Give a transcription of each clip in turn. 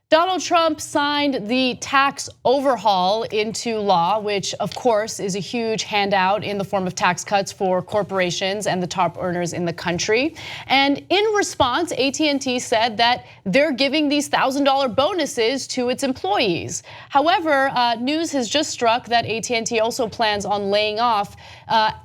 Donald Trump signed the tax overhaul into law, which of course is a huge handout in the form of tax cuts for corporations and the top earners in the country. And in response, AT&T said that they're giving these $1,000 bonuses to its employees. However, news has just struck that AT&T also plans on laying off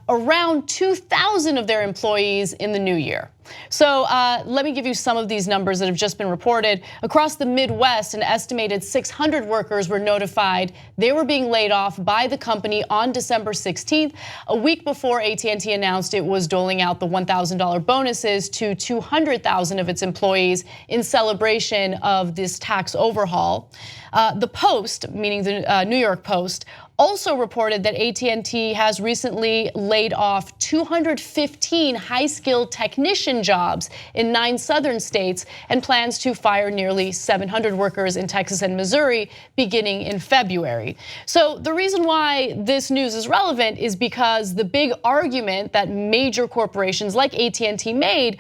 around 2,000 of their employees in the new year. So let me give you some of these numbers that have just been reported. Across the Midwest, an estimated 600 workers were notified they were being laid off by the company on December 16th, a week before AT&T announced it was doling out the $1,000 bonuses to 200,000 of its employees in celebration of this tax overhaul. The Post, meaning the New York Post, also reported that AT&T has recently laid off 215 high-skilled technician jobs in 9 southern states and plans to fire nearly 700 workers in Texas and Missouri beginning in February. So the reason why this news is relevant is because the big argument that major corporations like AT&T made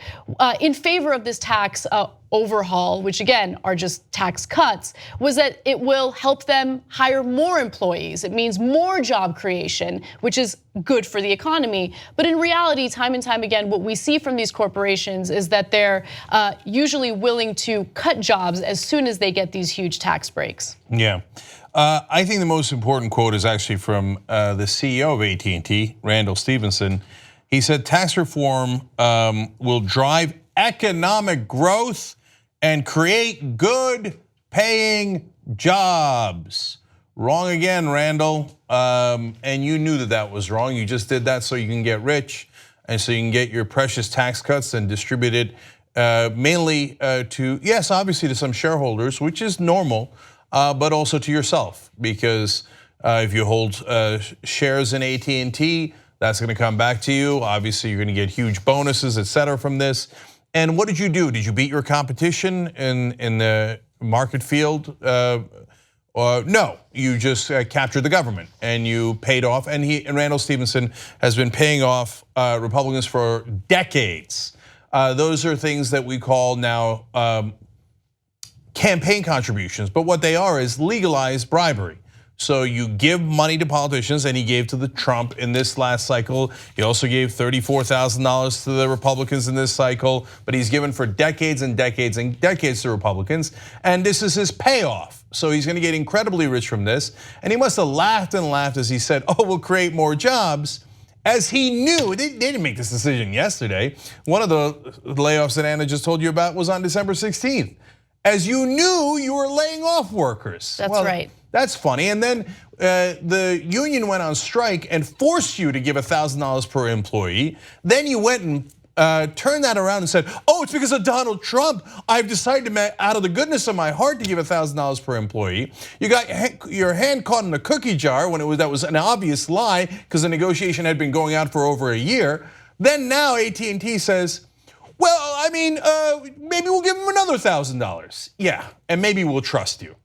in favor of this tax overhaul, which again are just tax cuts, was that it will help them hire more employees. It means more job creation, which is good for the economy. But in reality, time and time again, what we see from these corporations is that they're usually willing to cut jobs as soon as they get these huge tax breaks. Yeah. I think the most important quote is actually from the CEO of AT&T, Randall Stephenson. He said tax reform will drive economic growth and create good paying jobs. Wrong again, Randall. And you knew that that was wrong. You just did that so you can get rich and so you can get your precious tax cuts and distribute it mainly to, yes, obviously to some shareholders, which is normal, but also to yourself. Because if you hold shares in AT&T, that's gonna come back to you. Obviously, you're gonna get huge bonuses, et cetera, from this. And what did you do? Did you beat your competition in the market field? No, you just captured the government and you paid off. And Randall Stephenson has been paying off Republicans for decades. Those are things that we call now campaign contributions. But what they are is legalized bribery. So you give money to politicians, and he gave to the Trump in this last cycle. He also gave $34,000 to the Republicans in this cycle, but he's given for decades and decades and decades to Republicans, and this is his payoff. So he's gonna get incredibly rich from this, and he must have laughed and laughed as he said, oh, we'll create more jobs, as he knew, they didn't make this decision yesterday. One of the layoffs that Anna just told you about was on December 16th. As you knew, you were laying off workers. That's right. That's funny. And then the union went on strike and forced you to give $1,000 per employee. Then you went and turned that around and said, oh, it's because of Donald Trump. I've decided out of the goodness of my heart to give $1,000 per employee. You got your hand caught in a cookie jar when that was an obvious lie because the negotiation had been going out for over a year. Then now AT&T says, well, I mean, maybe we'll give him another $1,000. Yeah, and maybe we'll trust you.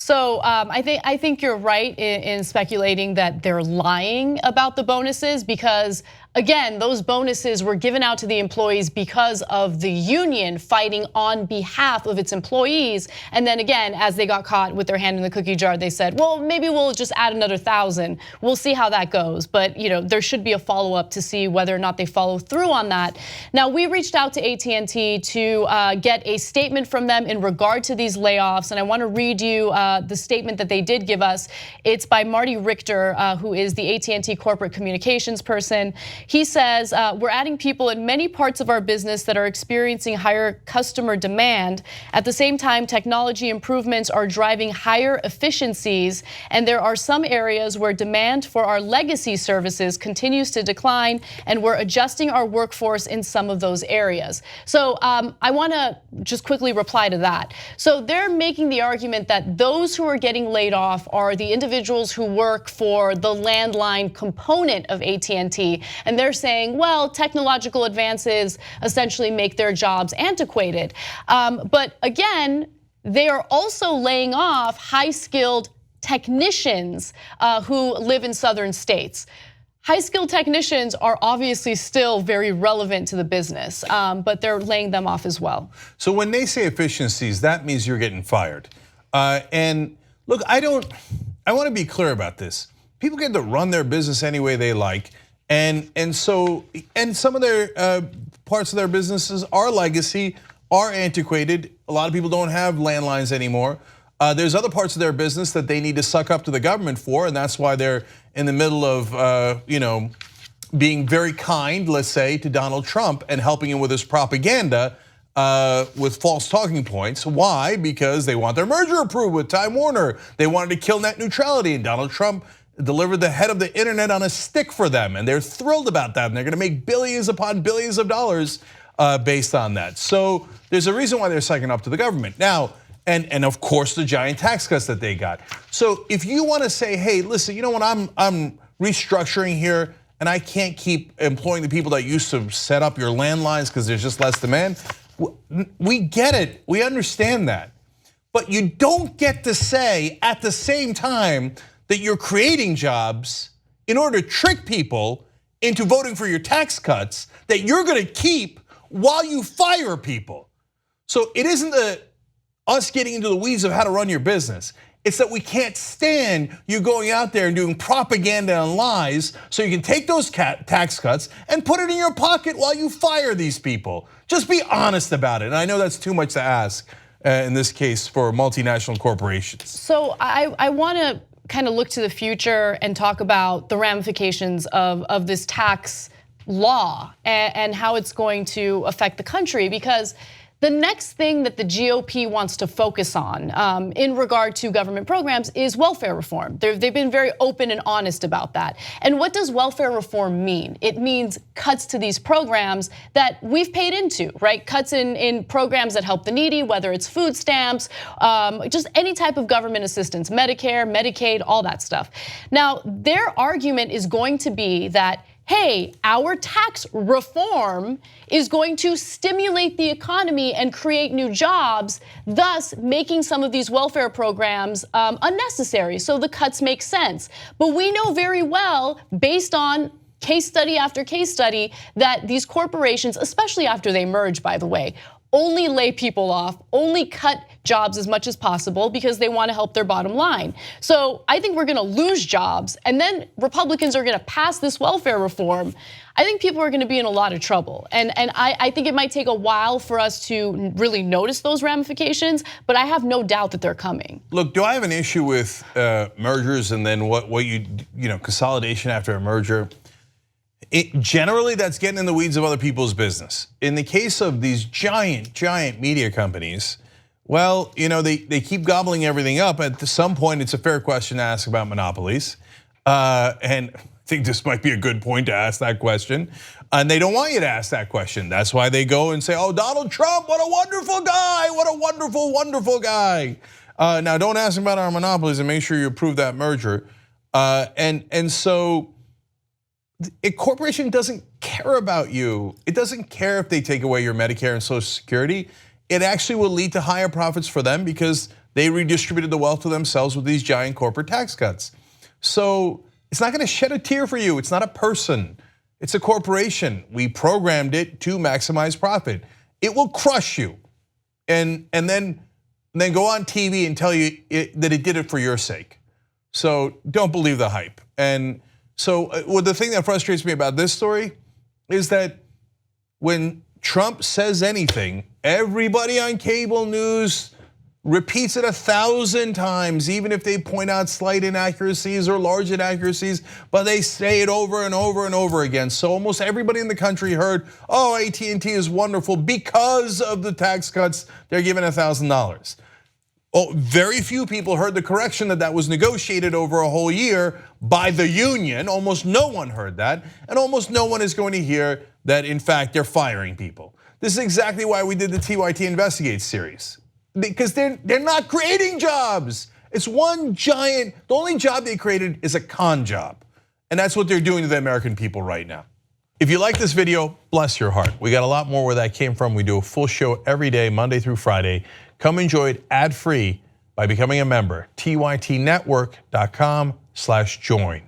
So I think you're right in speculating that they're lying about the bonuses because, again, those bonuses were given out to the employees because of the union fighting on behalf of its employees. And then again, as they got caught with their hand in the cookie jar, they said, well, maybe we'll just add another 1,000. We'll see how that goes. But there should be a follow-up to see whether or not they follow through on that. Now, we reached out to AT&T to get a statement from them in regard to these layoffs. And I want to read you the statement that they did give us. It's by Marty Richter, who is the AT&T corporate communications person. He says, we're adding people in many parts of our business that are experiencing higher customer demand. At the same time, technology improvements are driving higher efficiencies, and there are some areas where demand for our legacy services continues to decline, and we're adjusting our workforce in some of those areas. So I wanna just quickly reply to that. So they're making the argument that those who are getting laid off are the individuals who work for the landline component of AT&T, and they're saying, well, technological advances essentially make their jobs antiquated. But again, they are also laying off high-skilled technicians who live in southern states. High-skilled technicians are obviously still very relevant to the business, but they're laying them off as well. So when they say efficiencies, that means you're getting fired. And look, I want to be clear about this. People get to run their business any way they like, and some of their parts of their businesses are legacy, are antiquated. A lot of people don't have landlines anymore. There's other parts of their business that they need to suck up to the government for, and that's why they're in the middle of being very kind, let's say, to Donald Trump and helping him with his propaganda with false talking points. Why? Because they want their merger approved with Time Warner. They wanted to kill net neutrality, and Donald Trump delivered the head of the internet on a stick for them, and they're thrilled about that, and they're gonna make billions upon billions of dollars based on that. So there's a reason why they're sucking up to the government. Now, and of course the giant tax cuts that they got. So if you wanna say, hey, listen, you know what, I'm restructuring here, and I can't keep employing the people that used to set up your landlines because there's just less demand, we get it, we understand that. But you don't get to say at the same time that you're creating jobs in order to trick people into voting for your tax cuts that you're gonna keep while you fire people. So it isn't us getting into the weeds of how to run your business. It's that we can't stand you going out there and doing propaganda and lies so you can take those tax cuts and put it in your pocket while you fire these people. Just be honest about it. And I know that's too much to ask in this case for multinational corporations. So I wanna kind of look to the future and talk about the ramifications of this tax law and how it's going to affect the country, because the next thing that the GOP wants to focus on in regard to government programs is welfare reform. They've been very open and honest about that. And what does welfare reform mean? It means cuts to these programs that we've paid into, right? Cuts in programs that help the needy, whether it's food stamps, just any type of government assistance, Medicare, Medicaid, all that stuff. Now, their argument is going to be that, hey, our tax reform is going to stimulate the economy and create new jobs, thus making some of these welfare programs unnecessary. So the cuts make sense. But we know very well, based on case study after case study, that these corporations, especially after they merge, by the way, only lay people off, only cut jobs as much as possible because they want to help their bottom line. So I think we're gonna lose jobs, and then Republicans are gonna pass this welfare reform. I think people are gonna be in a lot of trouble. And I think it might take a while for us to really notice those ramifications, but I have no doubt that they're coming. Look, do I have an issue with mergers and then what consolidation after a merger? Generally, that's getting in the weeds of other people's business. In the case of these giant media companies, well, they keep gobbling everything up. At some point, it's a fair question to ask about monopolies. And I think this might be a good point to ask that question. And they don't want you to ask that question. That's why they go and say, oh, Donald Trump, what a wonderful guy, what a wonderful, wonderful guy. Now, don't ask him about our monopolies and make sure you approve that merger. And so, a corporation doesn't care about you. It doesn't care if they take away your Medicare and Social Security. It actually will lead to higher profits for them because they redistributed the wealth to themselves with these giant corporate tax cuts. So it's not gonna shed a tear for you. It's not a person, it's a corporation. We programmed it to maximize profit. It will crush you and then go on TV and tell you that it did it for your sake. So don't believe the hype. And so the thing that frustrates me about this story is that when Trump says anything, everybody on cable news repeats it 1,000 times, even if they point out slight inaccuracies or large inaccuracies, but they say it over and over and over again. So almost everybody in the country heard, oh, AT&T is wonderful because of the tax cuts, they're giving $1,000. Oh, very few people heard the correction that was negotiated over a whole year by the union. Almost no one heard that, and almost no one is going to hear that in fact they're firing people. This is exactly why we did the TYT Investigate series, because they're not creating jobs. It's one giant, the only job they created is a con job, and that's what they're doing to the American people right now. If you like this video, bless your heart. We got a lot more where that came from. We do a full show every day, Monday through Friday. Come enjoy it ad-free by becoming a member, tytnetwork.com/join.